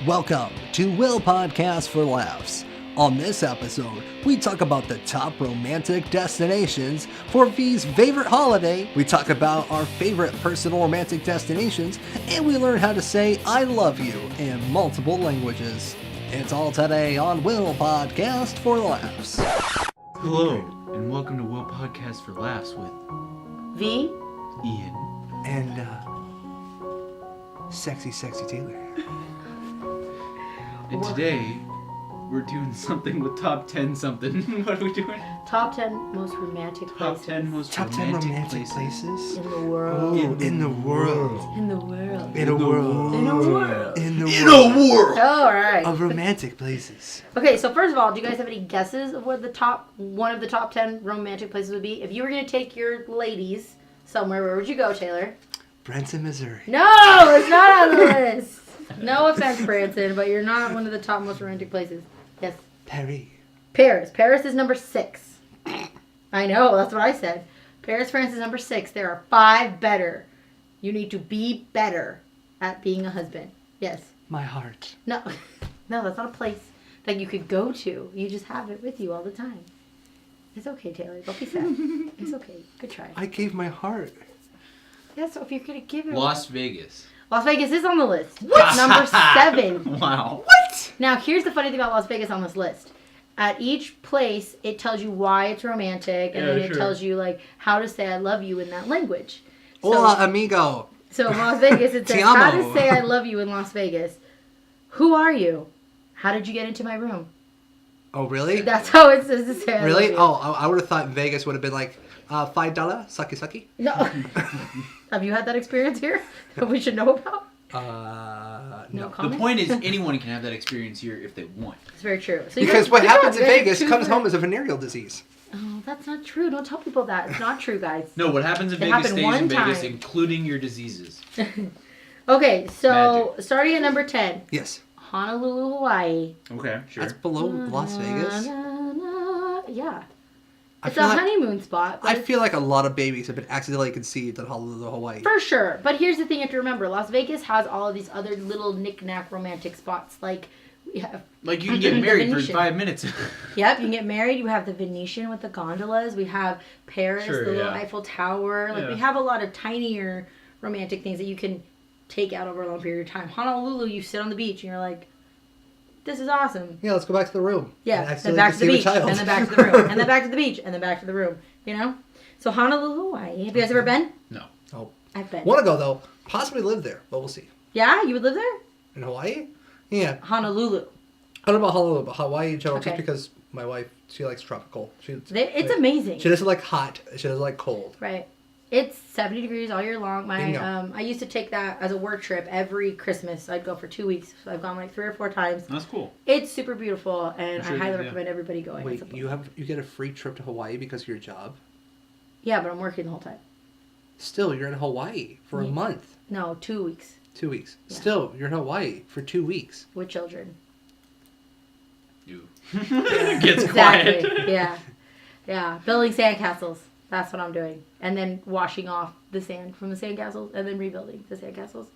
Welcome to Will Podcast for Laughs. On this episode, we talk about the top romantic destinations for V's favorite holiday, we talk about our favorite personal romantic destinations, and we learn how to say I love you in multiple languages. It's all today on Will Podcast for Laughs. Hello, and welcome to Will Podcast for Laughs with V, Ian, And, sexy Taylor. and today we're doing something with top 10 something. What are we doing? top 10 most romantic Top places 10 most Top 10 romantic places. places? in the world. In the world. In the world. In a world. In a world. In the world. Oh, alright. Of romantic places. Okay, so first of all, do you guys have any guesses of what one of the top 10 romantic places would be? If you were going to take your ladies somewhere, where would you go, Taylor? Branson, Missouri. No, it's not on the list. No offense, Branson, but you're not one of the top most romantic places. Yes. Paris. Paris. Paris is number 6. I know, that's what I said. Paris, France is number 6. There are 5 better. You need to be better at being a husband. Yes. My heart. No, that's not a place that you could go to. You just have it with you all the time. It's okay, Taylor. Don't be sad. It's okay. Good try. I gave my heart. Yeah, so if you're going to give it... Las Vegas. Las Vegas is on the list. What? Number 7. Wow. What? Now, here's the funny thing about Las Vegas on this list. At each place, it tells you why it's romantic, and then it tells you, like, how to say I love you in that language. Hola, amigo. So in Las Vegas, it says, Te amo. how to say I love you in Las Vegas. Who are you? How did you get into my room? Oh, really? That's how it says to say I Really? love you. Oh, I would have thought Vegas would have been like, $5, sucky. No. Have you had that experience here that we should know about? No No. comment? The point is, anyone can have that experience here if they want. It's very true. So Because what happens in you guys Vegas choose comes the- home as a venereal disease. Oh, that's not true. Don't tell people that. It's not true, guys. No, what happens in It Vegas happened stays one in Vegas, time. including your diseases. Okay, so starting at number 10, Yes. Honolulu, Hawaii. Okay, sure. That's below Las Vegas. Yeah. I It's feel a like- honeymoon spot. But I feel like a lot of babies have been accidentally conceived in Honolulu, Hawaii. for sure. But here's the thing you have to remember. Las Vegas has all of these other little knick-knack romantic spots. Like, we have... Like you can get The married for Venetian. 5 minutes. Yep, you can get married. You have the Venetian with the gondolas. We have Paris, Sure, the little yeah. Eiffel Tower. Like, we have a lot of tinier romantic things that you can take out over a long period of time. Honolulu, you sit on the beach and you're like, this is awesome. Yeah, let's go back to the room. Yeah, And then accidentally back to the conceive a beach, child. and then back to the room, and then back to the beach, and then back to the room. You know? So Honolulu, Hawaii. Have you guys ever been? No. Oh. I've been. Want to go, though. Possibly live there, but we'll see. Yeah? You would live there? In Hawaii? Yeah. Honolulu. I don't know about Honolulu, but Hawaii in general, Okay. just because my wife, she likes tropical. It's amazing. She doesn't like hot. She doesn't like cold. Right. It's 70 degrees all year long. Bingo. I used to take that as a work trip every Christmas. I'd go for 2 weeks. So I've gone like 3 or 4 times. That's cool. It's super beautiful, and I'm sure I highly it is, yeah. recommend everybody going. Wait, you get a free trip to Hawaii because of your job? Yeah, but I'm working the whole time. Still, you're in Hawaii for a Yeah. month. No, 2 weeks 2 weeks. Yeah. Still, you're in Hawaii for 2 weeks. with children. You. Yeah. Gets Exactly. quiet. Yeah. Yeah. Building sandcastles. That's what I'm doing. And then washing off the sand from the sandcastles and then rebuilding the sandcastles.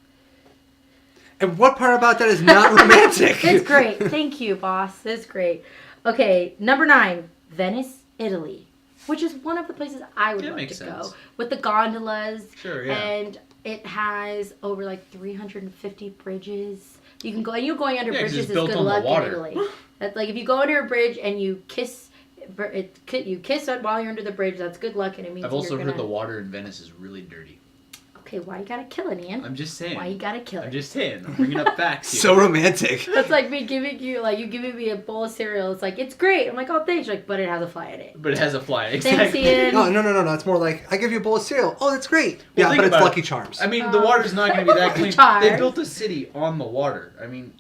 And what part about that is not romantic? It's great. Thank you, boss. It's great. Okay, number 9, Venice, Italy, which is one of the places I would That love makes to sense. go. With the gondolas. Sure, yeah. And it has over like 350 bridges. You can go, and you going under Yeah, 'cause bridges it's is built good on the luck in water. Italy. That's like if you go under a bridge and you kiss it while you're under the bridge, that's good luck, and it means I've also you're heard gonna... the water in Venice is really dirty. Okay, why you gotta kill it, Ian? I'm just saying. Why you gotta kill I'm it? just saying. I'm bringing up facts here. So romantic. That's like me giving you, like, you giving me a bowl of cereal. It's like, it's great. I'm like, oh, thanks. You're like, but it has a fly in it. But it has a fly. Thanks, Exactly. Ian. Oh, no. It's more like, I give you a bowl of cereal. Oh, that's great. Well, Yeah, think but it's about Lucky it. Charms. I mean, the water's not going to be that clean. Charms. They built a city on the water. I mean,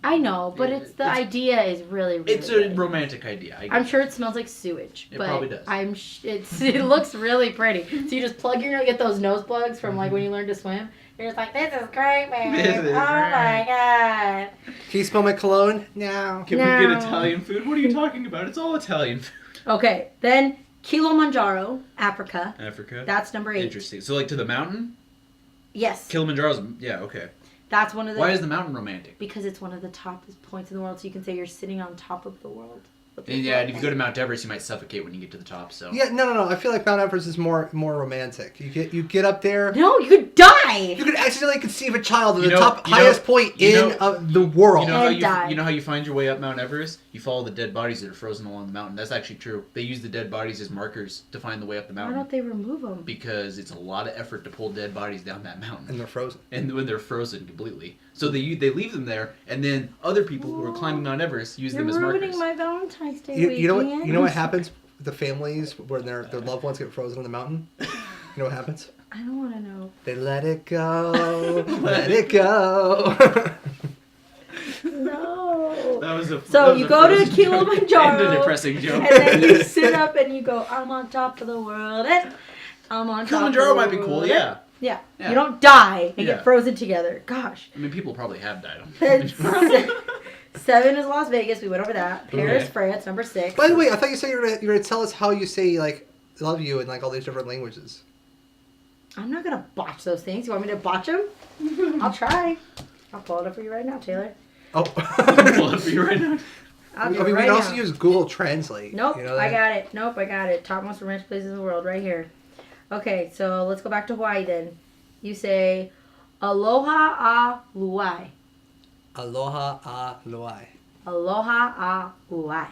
I know, but the idea is really, really it's a good. romantic idea. I I'm get sure it smells like sewage. It but probably does. It looks really pretty. So you just plug your nose, get those nose plugs from like when you learn to swim. You're just like, this is great, man. This is oh my god. Can you smell my cologne? No. Can we get Italian food? What are you talking about? It's all Italian food. Okay, then Kilimanjaro, Africa. Africa. That's number 8. Interesting. So, like, to the mountain? Yes. Kilimanjaro's, yeah, okay. That's one of the... Why is the mountain romantic? Because it's one of the top points in the world, so you can say you're sitting on top of the world. And yeah, and if you go to Mount Everest, you might suffocate when you get to the top. So Yeah, no. I feel like Mount Everest is more romantic. You get up there. No, you could die. You could accidentally conceive a child at You the know- top you know- highest point you in know- the world. You know how you find your way up Mount Everest? You follow the dead bodies that are frozen along the mountain. That's actually true. They use the dead bodies as markers to find the way up the Why mountain. don't they remove them? Because it's a lot of effort to pull dead bodies down that mountain. And they're frozen. And when they're frozen completely. So they leave them there, and then other people who are climbing Mount Everest use them as You're markers. ruining my Valentine's Day You know what? weekend. You know what happens with the families when their loved ones get frozen on the mountain? You know what happens? I don't want to know. They let it go, let it go. No. That was a So that was you a go to frozen Kilimanjaro, joke and a depressing joke. And then you sit up and you go, I'm on top of the world. And I'm on top Kilimanjaro of the might be cool, world. yeah. Yeah. Yeah. You don't die and Yeah. get frozen together. Gosh. I mean, people probably have died on It's- Kilimanjaro. 7 is Las Vegas. We went over that. Paris, Okay. France, number 6. By the way, I thought you said you're gonna tell us how you say like love you in like all these different languages. I'm not going to botch those things. You want me to botch them? I'll try. I'll pull it up for you right now, Taylor. Oh. Pull it for you right now. I'll do I mean, it we right can also now. use Google Translate. Nope, You know I that? got it. Nope, I got it. Top most romantic places in the world, right here. Okay, so let's go back to Hawaii then. You say, Aloha a luai. Aloha aloha. Aloha a luai.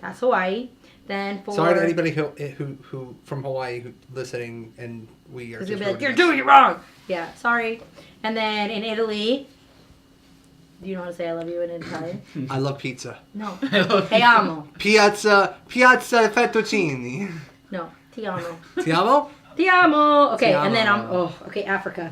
That's Hawaii. Then for... Sorry to anybody who from Hawaii who listening, and we are. Because just you'll be like, ruining you're this. doing it wrong. Yeah, sorry. And then in Italy, do you know how to say I love you in Italian? I love pizza. No. I love Te amo. Piazza fettuccini. No. Ti amo. Ti amo? Ti amo. Okay, Ti and then amo. okay, Africa.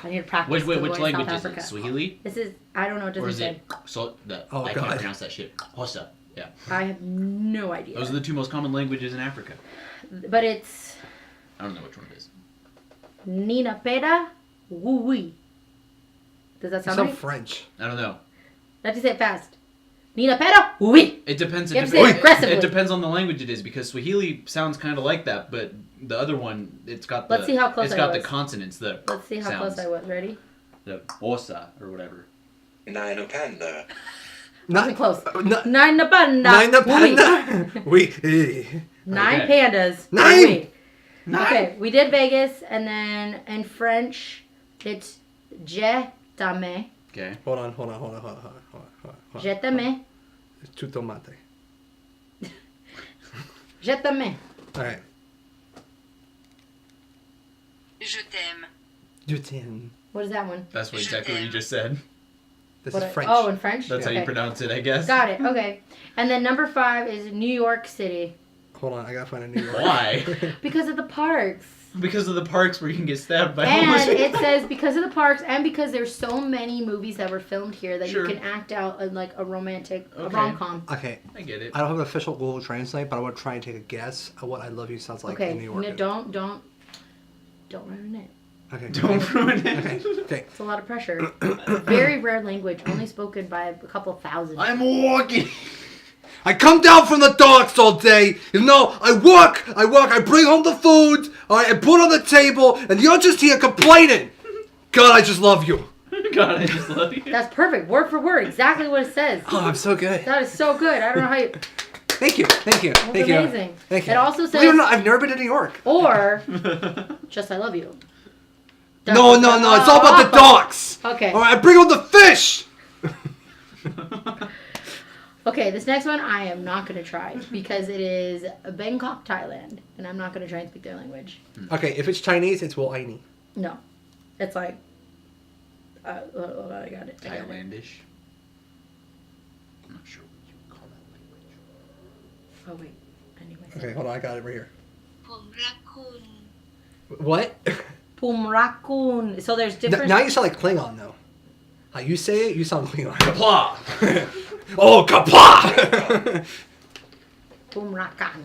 I need to practice. Which to go in language South is it? Africa. Swahili? This is, I don't know, it Or doesn't is say. it so that Oh, I God. can't pronounce that shit. Hossa. Yeah. I have no idea. Those are the two most common languages in Africa. But it's I don't know which one it is. Nina Pera Wui. Does that You sound sound right? French. I don't know. I have to say it fast. Nina Pera Wui. It depends. You have to say it aggressively. It depends on the language it is, because Swahili sounds kind of like that, but the other one, it's got the Let's see how close it's I got was. the consonants. Let's see how sounds. close I was. Ready? The osa or whatever. Nine panda. Wasn't close. Nine Nine panda. panda. Oui. Nine Okay. pandas. Nine. Wui. Okay, we did Vegas, and then in French, it's Je t'aime. Okay. Hold on. Je t'aime. It's tu tomate. Je t'aime. All right. Je t'aime. Du t'aime. What is that one? That's exactly what you just said. This What is I- French. Oh, in French? That's Okay. how you pronounce it, I guess. Got it. Okay. And then number 5 is New York City. Hold on, I gotta find a New York. Why? Because of the parks. Because of the parks where you can get stabbed by And homeless it people. says because of the parks and because there's so many movies that were filmed here that Sure. you can act out like a romantic, a Okay. rom-com. Okay, I get it. I don't have an official Google Translate, but I want to try and take a guess at what "I love you" sounds like Okay. in New York. No, don't ruin it. Okay. Don't ruin it. Okay. Okay. It's a lot of pressure. Very rare language, only spoken by a couple thousand. I'm walking. I come down from the docks all day. You know, I work. I bring home the food. All right, I put on the table, and you're just here complaining. God, I just love you. God, I just love you. That's perfect, word for word, exactly what it says. Oh, I'm so good. That is so good. I don't know how you. Thank you. Thank you. That's Thank you. amazing. Thank you. It also Believe it or says, not, I've never been to New York. or just I love you. No. It's all about the docks. Okay. All right, I bring home the fish. Okay, this next one I am not going to try because it is Bangkok, Thailand, and I'm not going to try and speak their language. Okay, if it's Chinese, it's Will Aini. No. It's like... I got it. Thailandish. I'm not sure what you would call that language. Oh, wait. Anyways. Okay, hold on, I got it right here. ผมรักคุณ What? Pumrakun. So there's different... Now you sound like Klingon, though. How you say it, you sound Klingon. Kapla. Oh, kapla! Pumrakan.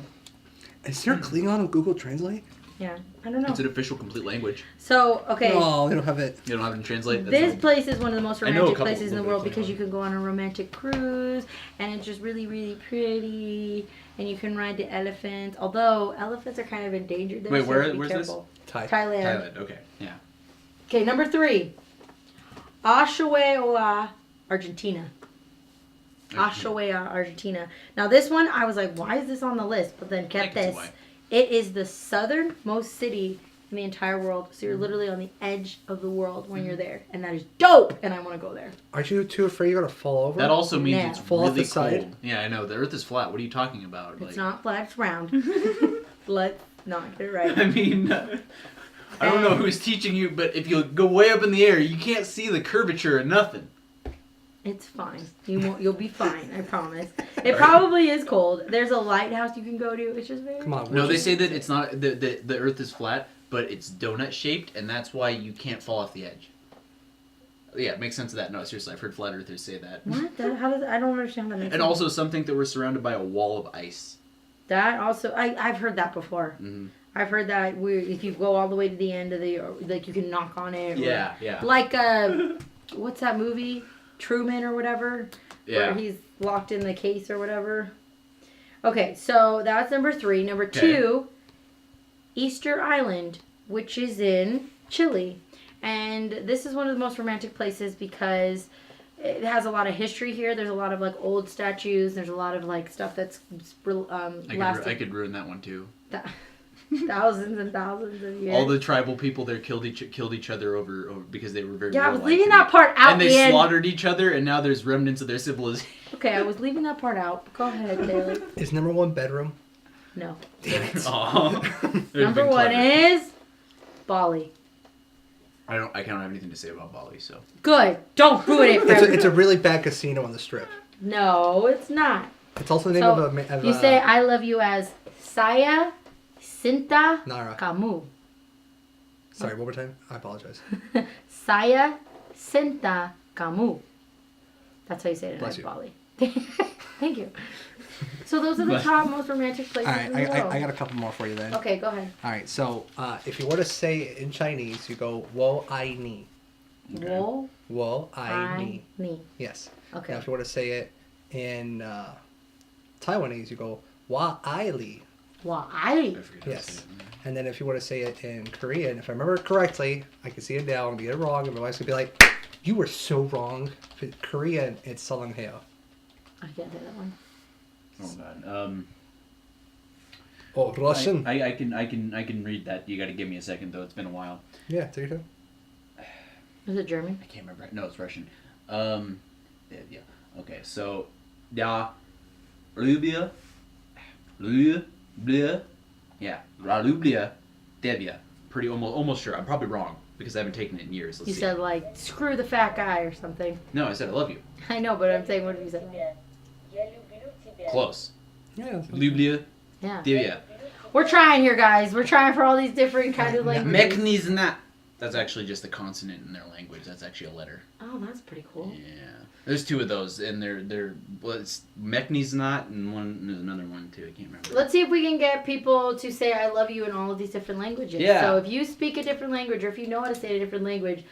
Is there Klingon on Google Translate? Yeah, I don't know. It's an official complete language. So, okay. No, they don't have it. You don't have it in translate? That's This like- place is one of the most I know a romantic couple places in the little world bit of because you Klingon. can go on a romantic cruise and it's just really, really pretty and you can ride the elephants. Although elephants are kind of endangered there, Wait, so you have to where's be this? careful. Thai. Thailand. Thailand. Okay. Yeah. Okay, number 3. Ushuaia, Argentina. Ushuaia, Argentina. Now this one, I was like, why is this on the list? But then I get can see this. why. It is the southernmost city in the entire world. So you're literally on the edge of the world when you're there. And that is dope. And I want to go there. Aren't you too afraid you're gonna fall over? That also means Yeah. it's Fall off really the side? cold. Yeah, I know. The Earth is flat. What are you talking about? It's not flat, it's round. Let's not get it right. I mean, I don't know who's teaching you, but if you go way up in the air, you can't see the curvature of nothing. It's fine. You'll be fine. I promise. It probably is cold. There's a lighthouse you can go to. It's just very. Come on. No, they say that it's not the Earth is flat, but it's donut shaped, and that's why you can't fall off the edge. Yeah, it makes sense of that. No, seriously, I've heard flat earthers say that. What? How does I don't understand how that makes And sense. also, some think that we're surrounded by a wall of ice. That also I've heard that before. Mm-hmm. I've heard that if you go all the way to the end of like you can knock on it. Yeah, yeah. Like what's that movie? Truman or whatever. Yeah. Where he's locked in the case or whatever. Okay, so that's number 3. Number 2, Easter Island, which is in Chile. And this is one of the most romantic places because it has a lot of history here. There's a lot of like old statues. There's a lot of like stuff that's lasted I could ruin that one too. thousands and thousands of years. All the tribal people there killed each other over because they were very. Yeah, I was warlike leaving and that part out. And they man. slaughtered each other, and now there's remnants of their civilization. Okay, I was leaving that part out. Go ahead, Taylor. Is number 1 bedroom? No. Damn it. Number 1 is Bali. I don't have anything to say about Bali, so. Good. Don't ruin it for It's everyone. a really bad casino on the strip. No, it's not. It's also the name So, of you say I love you as Saya Cinta Nara. Kamu. Sorry, one more time. I apologize. Saya Cinta Kamu. That's how you say it in Bless you. Bali. Thank you. So those are the top most romantic places All right, in the world. I got a couple more for you then. Okay, go ahead. All right, so if you were to say it in Chinese, you go wo ai ni. Wo Wo ai I ni. ni. Yes. Okay. Now, if you were to say it in Taiwanese, you go wa ai li. Wa I ai. forget how to Yes. say it. And then if you were to say it in Korean, if I remember correctly, I can see it now and get it wrong, and my wife's gonna be like, "You were so wrong." In Korean, it's salangheo. I can't say that one. Oh god. Oh, Russian. I can read that. You got to give me a second though. It's been a while. Yeah, take your time. Is it German? I can't remember. No, it's Russian. Yeah. Okay, so ja, Rubia, yeah, Ralubia, Devia. Pretty almost sure. I'm probably wrong because I haven't taken it in years. Let's You see. said like screw the fat guy or something. No, I said I love you. I know, but I'm saying what have you said? Close. Yeah. Lublia, Yeah. Devia. We're trying here, guys. We're trying for all these different kinds of languages. Meknizna. That's actually just a consonant in their language. That's actually a letter. Oh, that's pretty cool. Yeah. There's 2 of those, and they're well, it's Meknizna and there's another one too. I can't remember. Let's see if we can get people to say I love you in all of these different languages. Yeah. So if you speak a different language or if you know how to say a different language,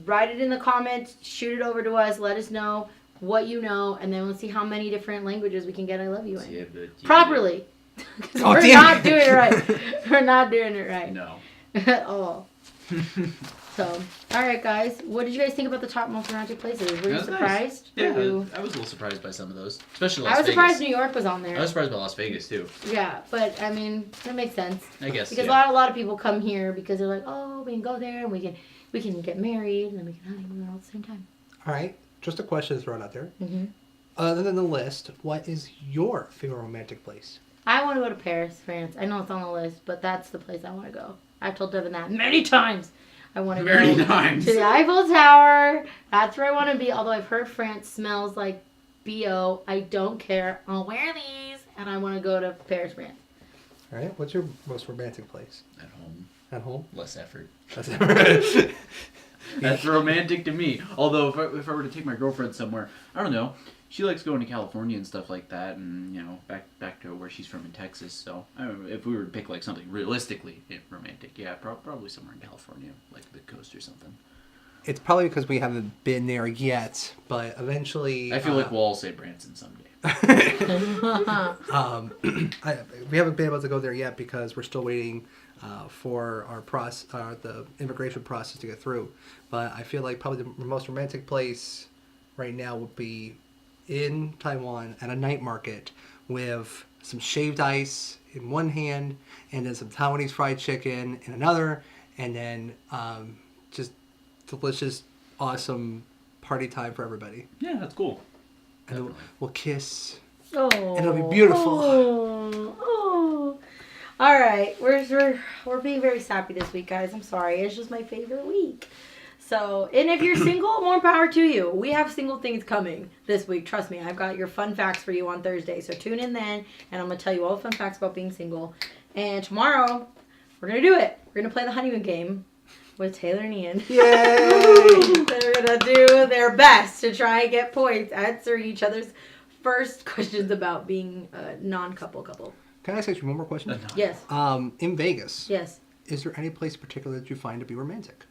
write it in the comments, shoot it over to us, let us know what you know, and then we'll see how many different languages we can get I love you in. Properly. 'Cause Oh, we're damn not it. doing it right. We're not doing it right. No. At all. So, all right, guys. What did you guys think about the top most romantic places? Were you That was nice. surprised? Yeah, Were you- I was a little surprised by some of those, especially Las I was Vegas. surprised New York was on there. I was surprised by Las Vegas too. Yeah, but I mean, that makes sense. I guess. Because yeah. a lot of people come here because they're like, oh, we can go there and we can get married and then we can honeymoon all at the same time. All right, just a question thrown out there. Mm-hmm. Other than the list, what is your favorite romantic place? I want to go to Paris, France. I know it's on the list, but that's the place I want to go. I've told Devin that many times. I want to Many go times. to the Eiffel Tower. That's where I want to be. Although I've heard France smells like BO. I don't care. I'll wear these, and I want to go to Paris, France. All right, what's your most romantic place? At home, At home? less effort. That's That's romantic to me. Although if I were to take my girlfriend somewhere, I don't know. She likes going to California and stuff like that, and back to where she's from in Texas. So I don't know, if we were to pick like something realistically romantic, yeah, probably somewhere in California, like the coast or something. It's probably because we haven't been there yet, but eventually. I feel like we'll all say Branson someday. We haven't been able to go there yet because we're still waiting for the immigration process to get through. But I feel like probably the most romantic place right now would be in Taiwan at a night market with some shaved ice in one hand and then some Taiwanese fried chicken in another, and then just delicious, awesome party time for everybody. Yeah, that's cool. And then we'll kiss. Oh, and it'll be beautiful. Oh. All right, we're being very sappy this week, guys. I'm sorry. It's just my favorite week. So, and if you're single, more power to you. We have single things coming this week. Trust me, I've got your fun facts for you on Thursday. So tune in then, and I'm going to tell you all the fun facts about being single. And tomorrow, we're going to do it. We're going to play the honeymoon game with Taylor and Ian. Yay! They're going to do their best to try and get points answering each other's first questions about being a non-couple couple. Can I ask you one more question? Yes. In Vegas, Yes. is there any place in particular that you find to be romantic?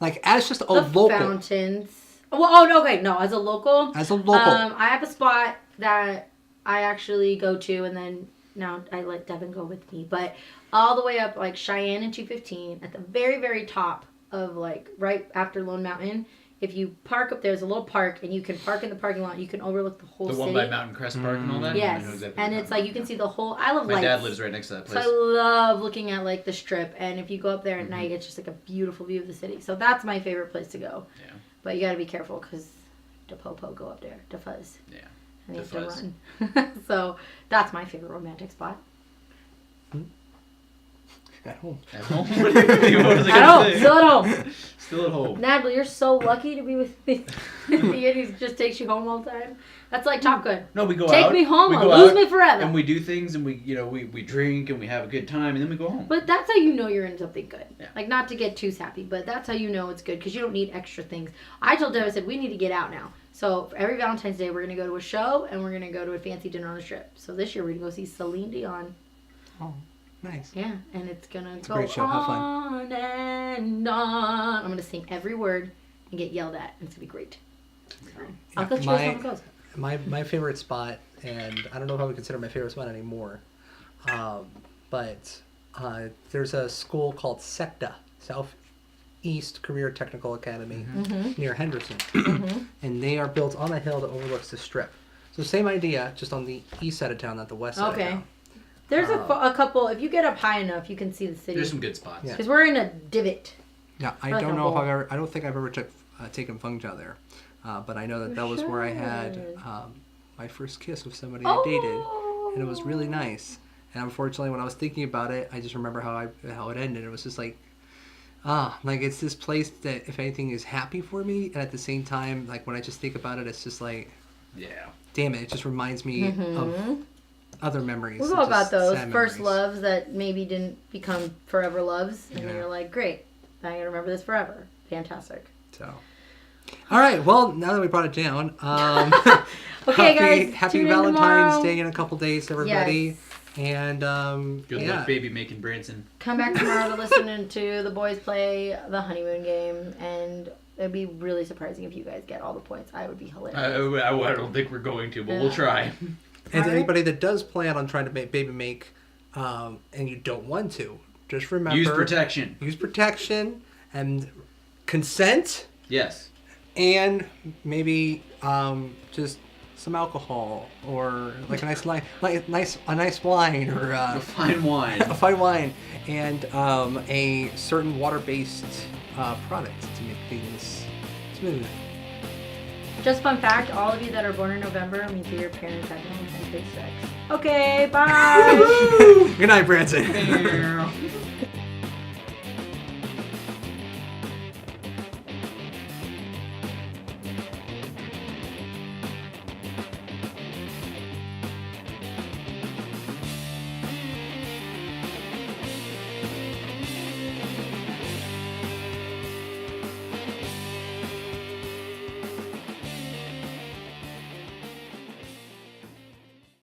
Like, as just a The local. fountains. Well, no, okay, no, as a local. As a local. I have a spot that I actually go to, and then now I let Devin go with me. But all the way up, like, Cheyenne and 215, at the very, very top of, like, right after Lone Mountain, if you park up there's a little park, and you can park in the parking lot. You can overlook the whole The city. one by Mountain Crest Park and all that? Yes, I know exactly and what it's you're like you can see the whole. I love My lights. dad lives right next to that So place. I love looking at like the strip, and if you go up there at night, it's just like a beautiful view of the city. So that's my favorite place to go. Yeah. But you got to be careful because the popo go up there, the fuzz. Yeah. And you The have fuzz. to run. So that's my favorite romantic spot. At home. At home? What do you think? What was I At gonna home, say? still at home. Still at home. Natalie, you're so lucky to be with me. Ian, he just takes you home all the time. That's like Top Gun. No, we go Take out. me home we or go lose out, me forever. And we do things, and we drink, and we have a good time, and then we go home. But that's how you know you're in something good. Yeah. Like, not to get too sappy, but that's how you know it's good because you don't need extra things. I told Deb, I said, we need to get out now. So, for every Valentine's Day, we're going to go to a show and we're going to go to a fancy dinner on the strip. So, this year, we're going to go see Celine Dion. Oh, nice. Yeah, and it's going to go a great show. Have fun. on and on. I'm going to sing every word and get yelled at, and it's going to be great. So, I'll let you know how it goes. My favorite spot, and I don't know if I would consider my favorite spot anymore, but there's a school called SECTA, Southeast Career Technical Academy, near Henderson. And they are built on a hill that overlooks the strip. So same idea, just on the east side of town, not the west side of town. There's a couple, if you get up high enough, you can see the city. There's some good spots. Yeah. Because we're in a divot. Yeah, I Like don't a know if bowl. I don't think I've ever taken Fengjiao there. But I know that was where I had my first kiss with somebody I dated, and it was really nice. And unfortunately, when I was thinking about it, I just remember how it ended. It was just like, like it's this place that if anything is happy for me, and at the same time, like when I just think about it, it's just like, Yeah. damn it, it just reminds me of other memories. We've all got just those sad first memories. loves that maybe didn't become forever loves, and then Yeah. you're like, great, I'm gonna remember this forever. Fantastic. So, all right. Well, now that we brought it down, Okay, guys, happy tune in Valentine's tomorrow. Day in a couple days, everybody. Yes. And Good yeah. luck, baby, making Branson. Come back tomorrow to listen to the boys play the honeymoon game, and it'd be really surprising if you guys get all the points. I would be hilarious. I don't think we're going to, but we'll try. And All right. anybody that does plan on trying to baby make, and you don't want to, just remember Use protection. Use protection and consent, Yes. and maybe just some alcohol or like a nice wine or A fine wine. a fine wine and a certain water-based product to make things smooth. Just fun fact, all of you that are born in November means that your parents had Valentine's Day sex. Okay, bye! Good night, Branson.